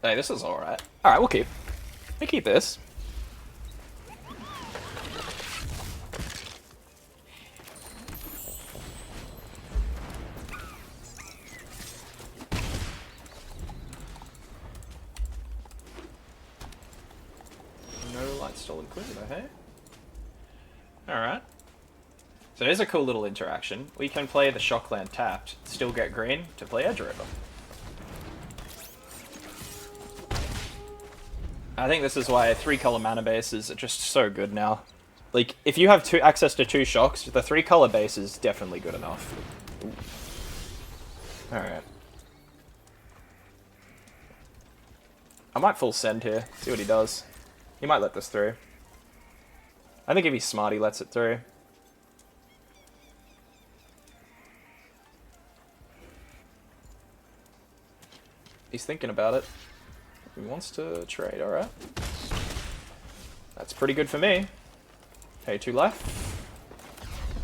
Hey, this is alright. Alright, we'll keep this. Lightstall Inquisitor, hey? Alright. So there's a cool little interaction. We can play the Shockland tapped, still get green to play Edge River. I think this is why 3-color mana bases are just so good now. Like, if you have access to 2 shocks, the 3-color base is definitely good enough. Alright. I might full send here, see what he does. He might let this through. I think if he's smart, he lets it through. He's thinking about it. He wants to trade, alright. That's pretty good for me. Pay 2 life.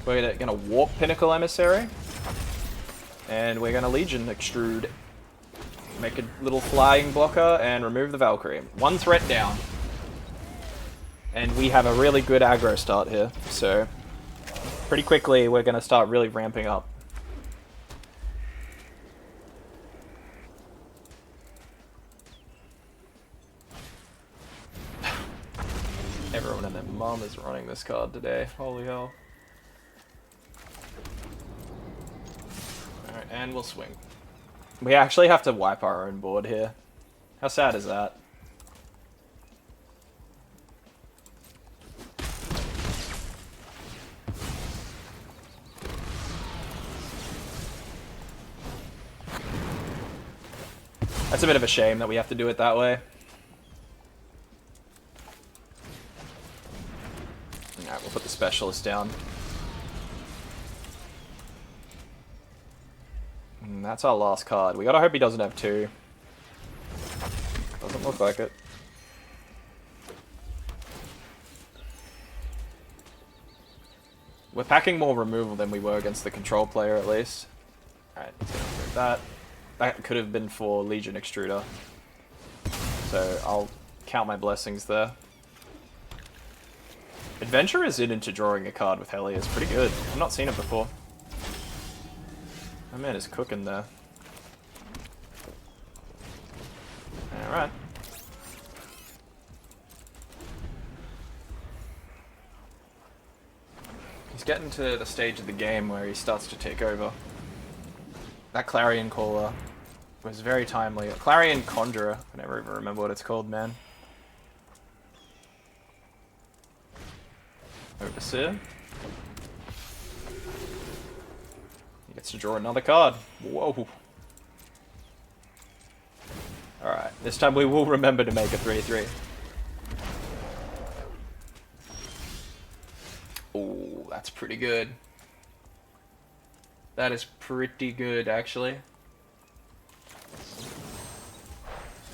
We're gonna warp Pinnacle Emissary. And we're gonna Legion Extrude. Make a little flying blocker and remove the Valkyrie. 1 threat down. And we have a really good aggro start here, so pretty quickly we're going to start really ramping up. Everyone and their mom is running this card today, holy hell. Alright, and we'll swing. We actually have to wipe our own board here. How sad is that? That's a bit of a shame that we have to do it that way. Alright, we'll put the specialist down. And that's our last card. We gotta hope he doesn't have 2. Doesn't look like it. We're packing more removal than we were against the control player, at least. Alright, let's get rid of that. That could have been for Legion Extruder. So I'll count my blessings there. Adventure is into drawing a card with Helia. It's pretty good. I've not seen it before. My man is cooking there. Alright. He's getting to the stage of the game where he starts to take over. That Clarion Caller was very timely. Clarion Conjurer. I never even remember what it's called, man. Overseer. He gets to draw another card. Whoa. Alright, this time we will remember to make a 3-3. Oh, that's pretty good. That is pretty good, actually.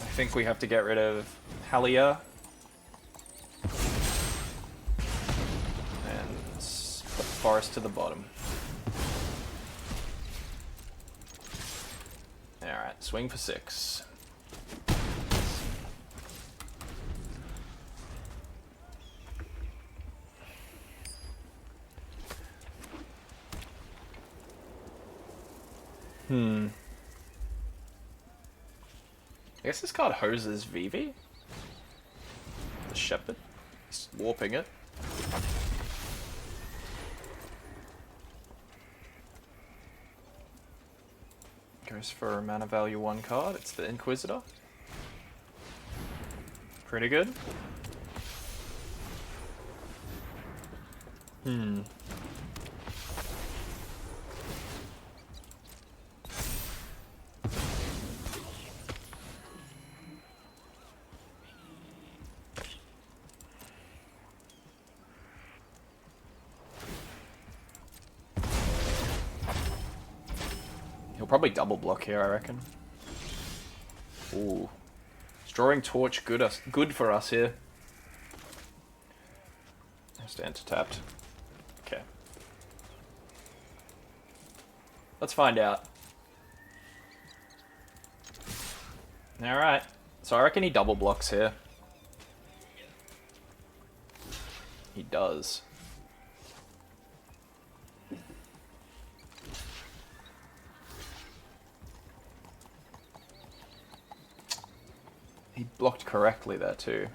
I think we have to get rid of Helia. And put Forest to the bottom. Alright, swing for 6. I guess this card hoses Vivi. The Shepherd. He's warping it. Goes for a mana value 1 card. It's the Inquisitor. Pretty good. He'll probably double block here, I reckon. Ooh. Drawing Torch good for us here. Has to enter tapped. Okay. Let's find out. Alright. So I reckon he double blocks here. He does. He blocked correctly there too.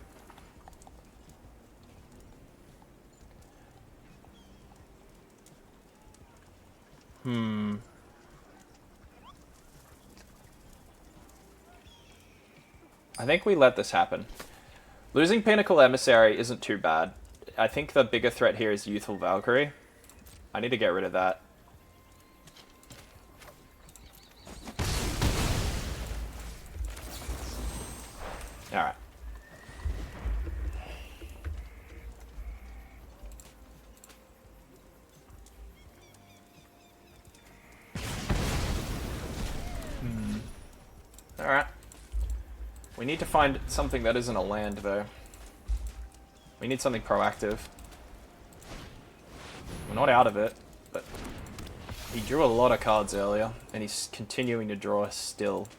I think we let this happen. Losing Pinnacle Emissary isn't too bad. I think the bigger threat here is Youthful Valkyrie. I need to get rid of that. Alright. Alright. We need to find something that isn't a land, though. We need something proactive. We're not out of it, but he drew a lot of cards earlier, and he's continuing to draw still.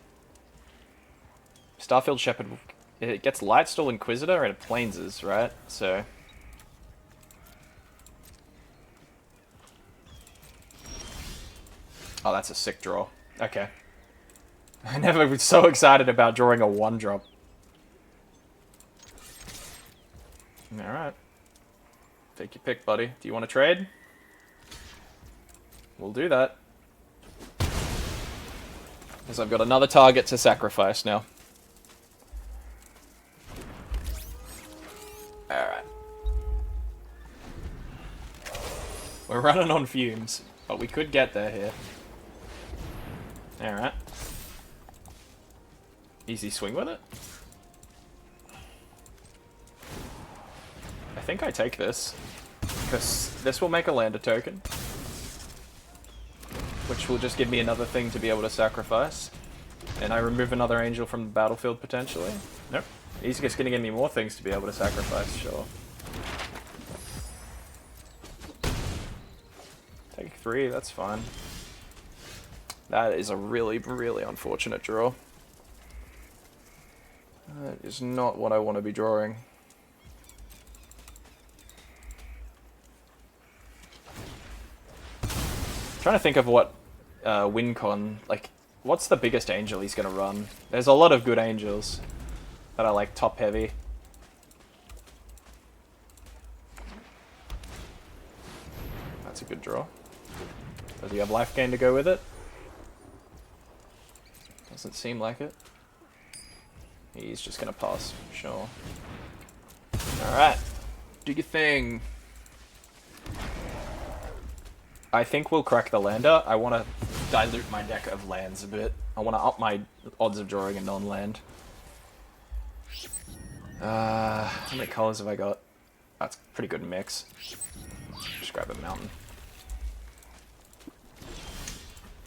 Starfield Shepherd, it gets Lightstall Inquisitor and it planeses, right? So... oh, that's a sick draw. Okay. I never was so excited about drawing a 1-drop. Alright. Take your pick, buddy. Do you want to trade? We'll do that. Because I've got another target to sacrifice now. Alright. We're running on fumes, but we could get there here. Alright. Easy swing with it. I think I take this, because this will make a lander token, which will just give me another thing to be able to sacrifice, and I remove another angel from the battlefield potentially. Nope. He's just going to give me more things to be able to sacrifice, sure. Take 3, that's fine. That is a really, really unfortunate draw. That is not what I want to be drawing. Trying to think of what WinCon, like, what's the biggest angel he's going to run? There's a lot of good angels that are, like, top heavy. That's a good draw. Does he have life gain to go with it? Doesn't seem like it. He's just going to pass, sure. Alright. Do your thing. I think we'll crack the lander. I want to dilute my deck of lands a bit. I want to up my odds of drawing a non-land. How many colors have I got? That's a pretty good mix. Just grab a mountain.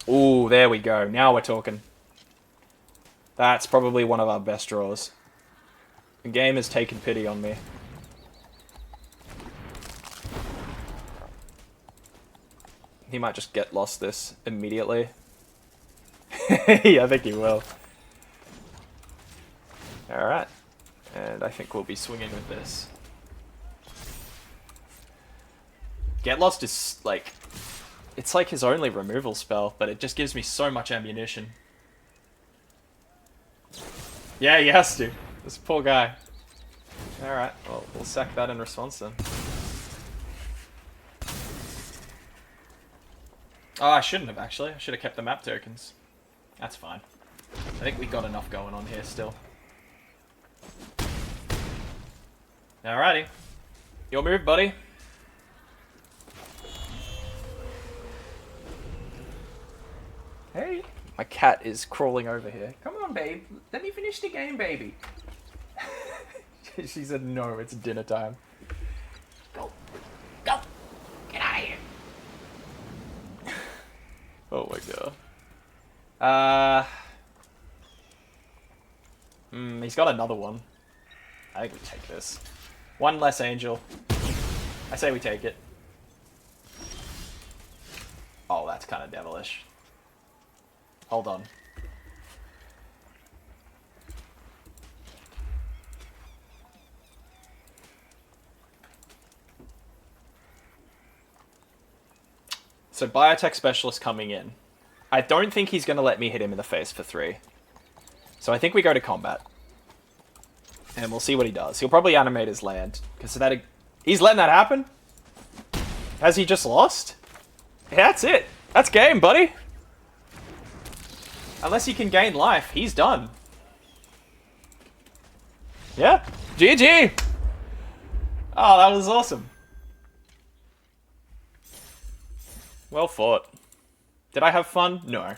Ooh, there we go. Now we're talking. That's probably one of our best draws. The game has taken pity on me. He might just get lost this immediately. I think he will. Alright. And I think we'll be swinging with this. Get lost is like... It's like his only removal spell, but it just gives me so much ammunition. Yeah, he has to. This poor guy. Alright, well, we'll sack that in response then. Oh, I shouldn't have actually. I should have kept the map tokens. That's fine. I think we got enough going on here still. Alrighty. Your move, buddy. Hey. My cat is crawling over here. Come on, babe. Let me finish the game, baby. She said no, it's dinner time. Go. Go. Get out of here. Oh my god. He's got another one. I think we take this. One less angel. I say we take it. Oh, that's kind of devilish. Hold on. So Biotech Specialist coming in. I don't think he's going to let me hit him in the face for 3. So I think we go to combat. And we'll see what he does. He'll probably animate his land. Because that he's letting that happen? Has he just lost? Yeah, that's it. That's game, buddy. Unless he can gain life, he's done. Yeah. GG. Oh, that was awesome. Well fought. Did I have fun? No.